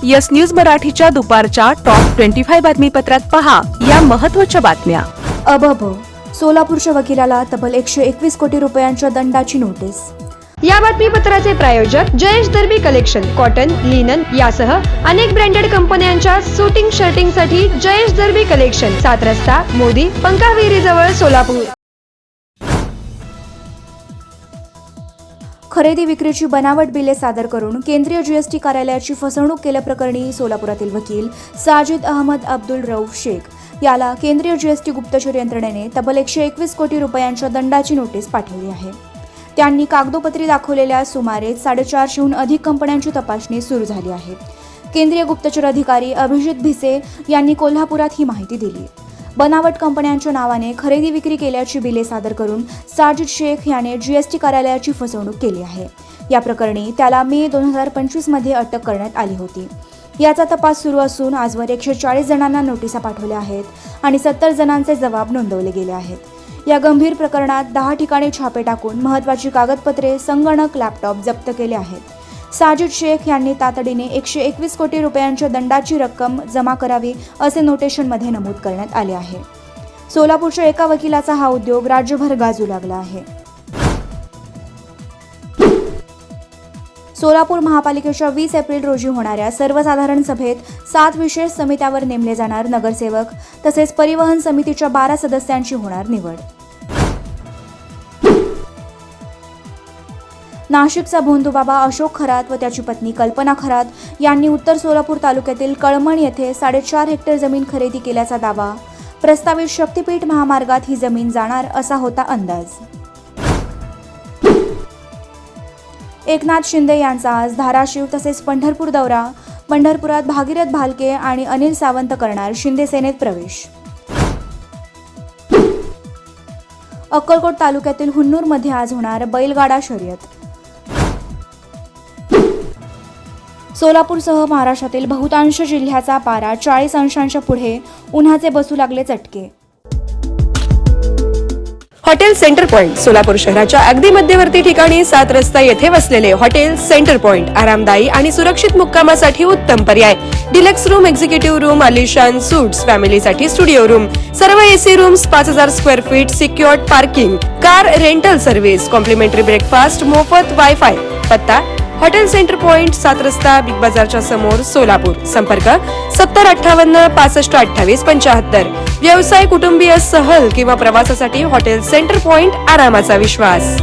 Yes news मराठीच्या दुपारच्या top 25 बातमीपत्रात पहा या महत्त्वाच्या बातम्या. अबब, सोलापूरच्या वकिलाला तब्बल 121 कोटी रुपयांच्या दंडाची नोटीस. या बातमीपत्राचे प्रायोजक जयेश दर्बी कलेक्शन, कॉटन, लिनन यासह अनेक ब्रँडेड कंपन्यांच्या शूटिंग शर्टिंगसाठी जयेश दर्बी कलेक्शन, 7 रस्ता मोदी पंकाविहिरी जवळ सोलापूर. खरेदी विक्रीची बनावट बिले सादर करून केंद्रीय जीएसटी कार्यालयाची फसवणूक केल्याप्रकरणी सोलापुरातील वकील साजिद अहमद अब्दुल रऊफ शेख याला केंद्रीय जीएसटी गुप्तचर यंत्रणेने तब्बल 121 कोटी रुपयांच्या दंडाची नोटीस पाठवली आहे. त्यांनी कागदोपत्री दाखवलेल्या सुमारे 450हून अधिक कंपन्यांची तपासणी सुरू झाली आहे. केंद्रीय गुप्तचर अधिकारी अभिजित भिसे यांनी कोल्हापुरात ही माहिती दिली. बनावट कंपन्यांच्या नावाने खरेदी विक्री केल्याची बिले सादर करून साजिद शेख याने जीएसटी कार्यालयाची फसवणूक केली आहे. या प्रकरणी त्याला मे 2025 मध्ये अटक करण्यात आली होती. याचा तपास सुरू असून आजवर 140 जणांना नोटिसा पाठवल्या आहेत आणि 70 जणांचे जबाब नोंदवले गेले आहेत. या गंभीर प्रकरणात 10 ठिकाणी छापे टाकून महत्त्वाची कागदपत्रे, संगणक, लॅपटॉप जप्त केले आहेत. साजिद शेख यांनी तातडीने 121 कोटी रुपयांच्या दंडाची रक्कम जमा करावी असे नोटेशनमध्ये नमूद करण्यात आले आहे. सोलापूरच्या एका वकिलाचा हा उद्योग राज्यभर गाजू लागला आहे. सोलापूर महापालिकेच्या 20 एप्रिल रोजी होणाऱ्या सर्वसाधारण सभेत 7 विशेष समित्यावर नेमले जाणार नगरसेवक तसेच परिवहन समितीच्या 12 सदस्यांची होणार निवड. नाशिकचा भोंदूबाबा अशोक खरात व त्याची पत्नी कल्पना खरात यांनी उत्तर सोलापूर तालुक्यातील कळमण येथे 4.5 हेक्टर जमीन खरेदी केल्याचा दावा. प्रस्तावित शक्तीपीठ महामार्गात ही जमीन जाणार असा होता अंदाज. एकनाथ शिंदे यांचा आज धाराशिव तसेच पंढरपूर दौरा. पंढरपुरात भागीरथ भालके आणि अनिल सावंत करणार शिंदे सेनेत प्रवेश. अक्कलकोट तालुक्यातील हुन्नूरमध्ये आज होणार बैलगाडा शर्यत. सोलापूरसह महाराष्ट्रातील बहुतांश जिल्ह्याचा पारा 40 अंशांच्या पुढे. उन्हाचे बसू लागले चटके. हॉटेल सेंटर पॉइंट सोलापूर शहराच्या अगदी मध्यवर्ती ठिकाणी 7 रस्ता येथे वसलेले हॉटेल सेंटर पॉइंट आरामदायी आणि सुरक्षित मुक्कामासाठी उत्तम पर्याय. डिलक्स रूम, एक्झिक्युटिव्ह रूम, आलिशान सूट्स, फॅमिलीसाठी स्टुडिओ रूम, सर्व AC rooms, 5000 square feet, secured parking, car rental service, complimentary breakfast, मोफत वायफाय. पत्ता हॉटेल सेंटर पॉइंट, 7 रस्ता, बिग बाजारच्या समोर, सोलापूर. संपर्क 7058 65 28 75. व्यवसाय, कुटुंबीय, सहल किंवा प्रवासासाठी हॉटेल सेंटर पॉइंट आरामाचा विश्वास.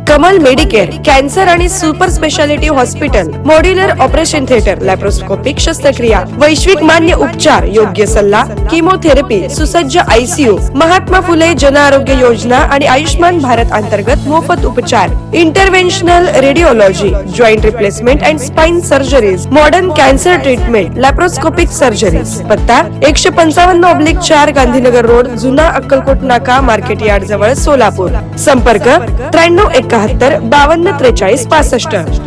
कमल मेडिकेअर कॅन्सर आणि super speciality hospital, modular operation theatre, laparoscopic शस्त्रक्रिया, वैश्विक मान्य उपचार, योग्य सल्ला, किमोथेरपी, सुसज्ज आयसीयू, महात्मा फुले जन आरोग्य योजना आणि आयुष्मान भारत अंतर्गत मोफत उपचार, interventional radiology, joint replacement and spine surgeries, modern cancer treatment, laparoscopic surgeries. पत्ता 155/4 गांधीनगर रोड, जुना अक्कलकोट नाका, मार्केट यार्ड जवळ, सोलापूर. संपर्क 9371 52 43 65.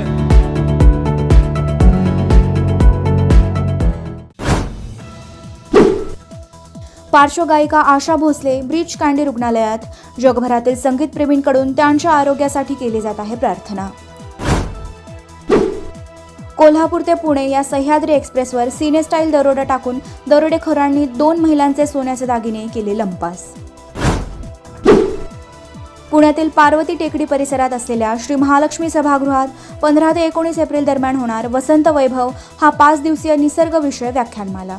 पार्श्वगायिका आशा भोसले ब्रीच कँडी रुग्णालयात. जगभरातील संगीतप्रेमींकडून त्यांच्या आरोग्यासाठी केली जात आहे प्रार्थना. कोल्हापूर ते पुणे या सह्याद्री एक्सप्रेसवर सिने स्टाईल दरोडा टाकून दरोडेखोरांनी 2 महिलांचे सोन्याचे दागिने केले लंपास. पुण्यातील पार्वती टेकडी परिसरात असलेल्या श्री महालक्ष्मी सभागृहात 15 ते 19 एप्रिल दरम्यान होणार वसंत वैभव हा 5 दिवसीय निसर्ग विषय व्याख्यानमाला.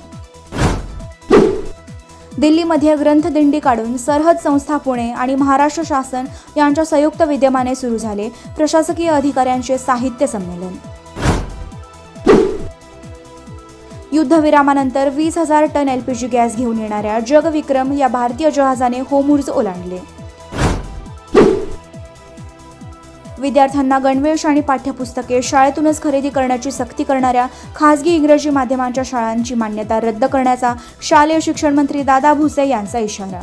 दिल्लीमध्ये ग्रंथदिंडी काढून सरहद संस्था पुणे आणि महाराष्ट्र शासन यांच्या संयुक्त विद्यमाने सुरू झाले प्रशासकीय अधिकाऱ्यांचे साहित्य संमेलन. युद्धविरामानंतर 20,000 टन LPG गॅस घेऊन येणाऱ्या जगविक्रम या भारतीय जहाजाने होमूर्ज ओलांडले. विद्यार्थ्यांना गणवेश आणि पाठ्यपुस्तके शाळेतूनच खरेदी करण्याची सक्ती करणाऱ्या खासगी इंग्रजी माध्यमांच्या शाळांची मान्यता रद्द करण्याचा शालेय शिक्षण मंत्री दादा भुसे यांचा इशारा.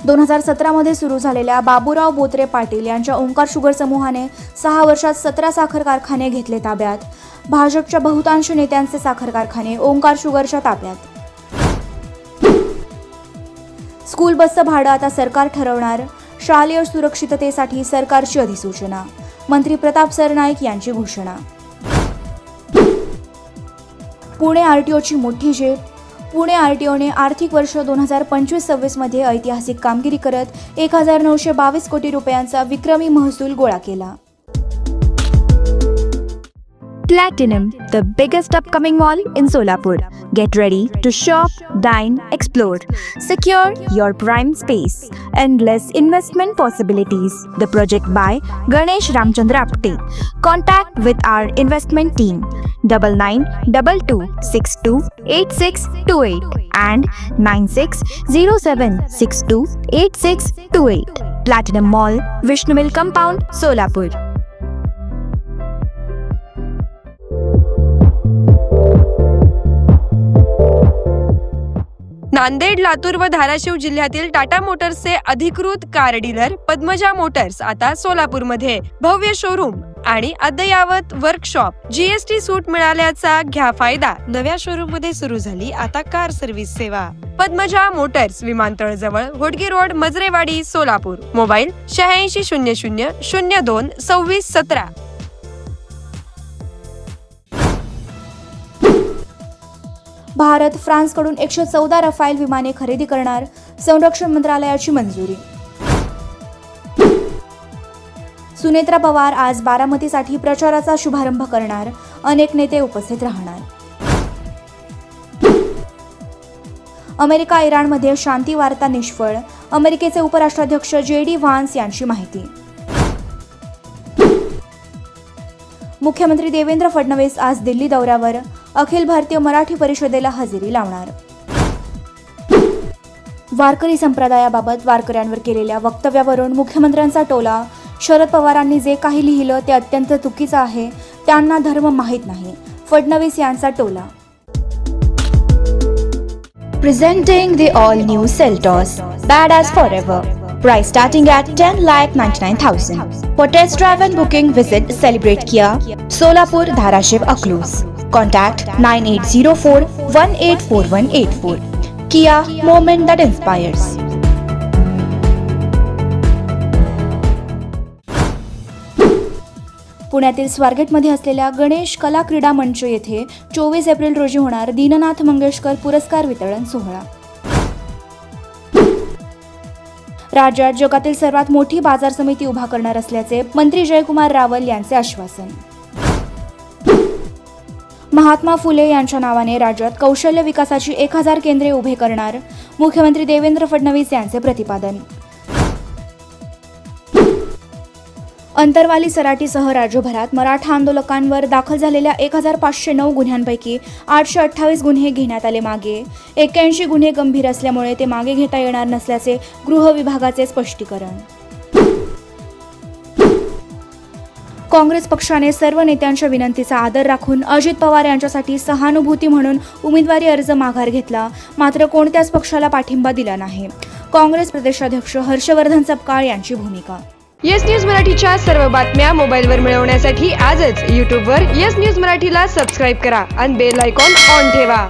2017 मध्ये सुरू झालेल्या बाबूराव बोत्रे पाटील यांच्या ओंकार शुगर समूहाने 6 वर्षात 17 साखर कारखाने घेतले ताब्यात. भाजपच्या बहुतांश नेत्यांचे साखर कारखाने ओंकार शुगरच्या ताब्यात. स्कूल बसचं भाडं आता सरकार ठरवणार. शालेय सुरक्षिततेसाठी सरकारची अधिसूचना. मंत्री प्रताप सरनाईक यांची घोषणा. पुणे आरटीओची मोठी झेप. पुणे आरटीओने आर्थिक वर्ष 2025-26 मध्ये ऐतिहासिक कामगिरी करत 1922 कोटी रुपयांचा विक्रमी महसूल गोळा केला. Platinum, the biggest upcoming mall in Solapur. Get ready to shop, dine, explore. Secure your prime space. Endless investment possibilities. The project by Ganesh Ramchandra Apte. Contact with our investment team 9922628628 and 9607628628. Platinum Mall, Vishnu Mill Compound, Solapur. Nanded, Latur व धाराशिव जिल्ह्यातील टाटा मोटर्सचे अधिकृत car dealer Padmaja Motors आता सोलापूरमध्ये. भव्य showroom आणि अद्ययावत workshop. GST सूट मिळाल्याचा घ्या फायदा. नव्या शोरूम मध्ये सुरू झाली आता कार सर्व्हिस सेवा. पद्मजा मोटर्स, विमानतळ जवळ, होडगी रोड, मजरेवाडी, सोलापूर. मोबाईल 8600022617. भारत फ्रान्सकडून 114 रफाईल विमाने खरेदी करणार. संरक्षण मंत्रालयाची मंजुरी. सुनेत्रा पवार आज बारामतीसाठी प्रचाराचा शुभारंभ करणार. अनेक नेते उपस्थित राहणार. अमेरिका इराणमध्ये शांती वार्ता निष्फळ. अमेरिकेचे उपराष्ट्राध्यक्ष JD व्हान्स यांची माहिती. मुख्यमंत्री देवेंद्र फडणवीस आज दिल्ली दौऱ्यावर. अखिल भारतीय मराठी परिषदेला हजेरी लावणार. वारकरी संप्रदायाबाबत वारकऱ्यांवर केलेल्या वक्तव्यावरून मुख्यमंत्र्यांचा टोला. शरद पवारांनी जे काही लिहिलं ते अत्यंत चुकीचं आहे. त्यांना धर्म माहीत नाही. फडणवीस यांचा टोला. Presenting the all-new Seltos, badass forever. Price starting at 10,99,000. For test drive and booking, visit Celebrate Kia, Solapur, Dharashiv, Aklus. Contact 9804184184. Kia, moment that inspires. पुण्यातील स्वारगेटमध्ये असलेल्या गणेश कला क्रीडा मंच येथे 24 एप्रिल रोजी होणार दीननाथ मंगेशकर पुरस्कार वितरण सोहळा. राज्यात जगातील सर्वात मोठी बाजार समिती उभा करणार असल्याचे मंत्री जयकुमार रावल यांचे आश्वासन. महात्मा फुले यांच्या नावाने राज्यात कौशल्य विकासाची 1000 केंद्रे उभे करणार. मुख्यमंत्री देवेंद्र फडणवीस यांचे प्रतिपादन. अंतरवाली सराटीसह राज्यभरात मराठा आंदोलकांवर दाखल झालेल्या 1509 गुन्ह्यांपैकी 828 गुन्हे घेण्यात आले मागे. 81 गुन्हे गंभीर असल्यामुळे ते मागे घेता येणार नसल्याचे गृह विभागाचे स्पष्टीकरण. काँग्रेस पक्षाने सर्व नेत्यांच्या विनंतीचा आदर राखून अजित पवार यांच्यासाठी सहानुभूती म्हणून उमेदवारी अर्ज माघार घेतला. मात्र कोणत्याच पक्षाला पाठिंबा दिला नाही. काँग्रेस प्रदेशाध्यक्ष हर्षवर्धन सपकाळ यांची भूमिका. येस न्यूज मराठीच्या सर्व बातम्या मोबाईलवर मिळवण्यासाठी आजच YouTubeवर येस न्यूज मराठीला सबस्क्राईब करा आणि बेल आयकॉन ऑन ठेवा.